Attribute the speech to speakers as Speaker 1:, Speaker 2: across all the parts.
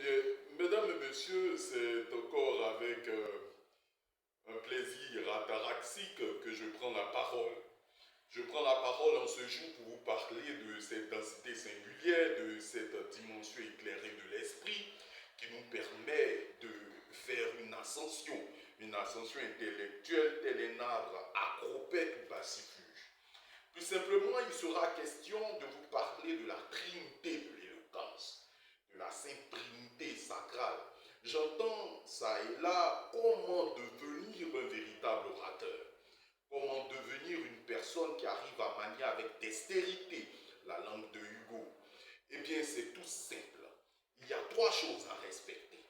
Speaker 1: bien, mesdames et messieurs, c'est encore avec un plaisir ataraxique que je prends la parole. Je prends la parole en ce jour pour vous parler de cette densité singulière, de cette dimension éclairée de l'esprit qui nous permet de faire une ascension intellectuelle tel un arbre acropète ou pacifuge. Plus simplement, il sera question de vous parler de la trinité de l'éloquence, de la sainte trinité sacrale. J'entends ça et là comment devenir un véritable orateur, comment devenir une personne qui arrive à manier avec dextérité la langue de Hugo. Eh bien, c'est tout simple. Il y a trois choses à respecter.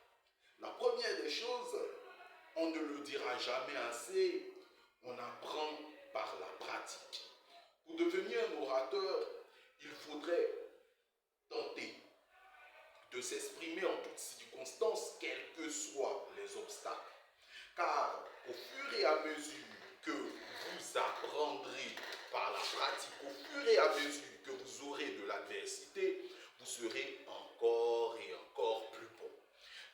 Speaker 1: La première des choses, on ne le dira jamais assez, on apprend par la pratique. Pour devenir un orateur, il faudrait tenter de s'exprimer en toutes circonstances, quels que soient les obstacles. Car au fur et à mesure que vous apprendrez par la pratique, au fur et à mesure que vous aurez de l'adversité, vous serez encore et encore plus bon.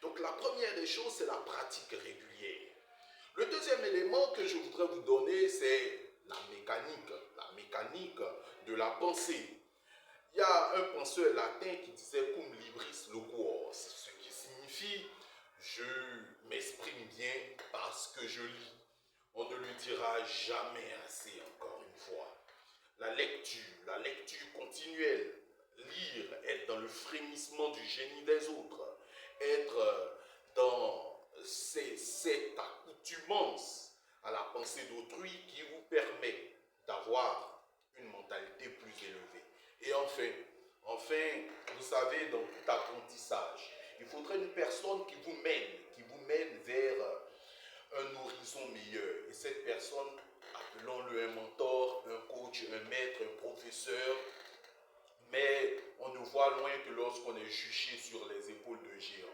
Speaker 1: Donc la première des choses, c'est la pratique régulière. Le deuxième élément que je voudrais vous donner, c'est la mécanique de la pensée. Il y a un penseur latin qui disait cum libris loquor, ce qui signifie je m'exprime bien parce que je lis. On ne le dira jamais assez, encore une fois. La lecture continuelle, lire, être dans le frémissement du génie des autres, être dans cette accoutumance à la pensée d'autrui qui vous permet d'avoir une mentalité plus élevée. Et enfin, vous savez, dans tout apprentissage, il faudrait une personne qui vous mène vers un horizon meilleur. Et cette personne, appelons-le un mentor, un coach, un maître, un professeur, mais on ne voit loin que lorsqu'on est juché sur les épaules de géants.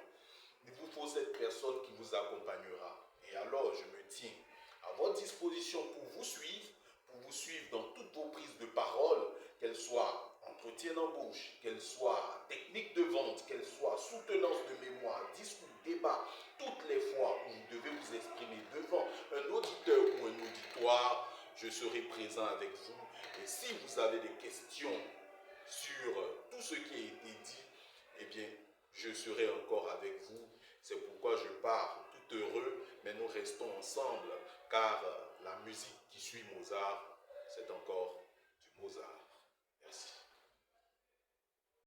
Speaker 1: Il vous faut cette personne qui vous accompagnera. Et alors, je me tiens à votre disposition pour vous suivre dans toutes vos prises de parole, qu'elles soient entretien d'embauche, qu'elles soient technique de vente, qu'elles soient soutenance de mémoire, discours, débat, toutes les fois où vous devez vous exprimer devant un auditeur ou un auditoire, je serai présent avec vous. Et si vous avez des questions sur tout ce qui a été dit, eh bien, je serai encore avec vous. C'est pourquoi je pars tout heureux, mais nous restons ensemble, car la musique qui suit Mozart, c'est encore du Mozart.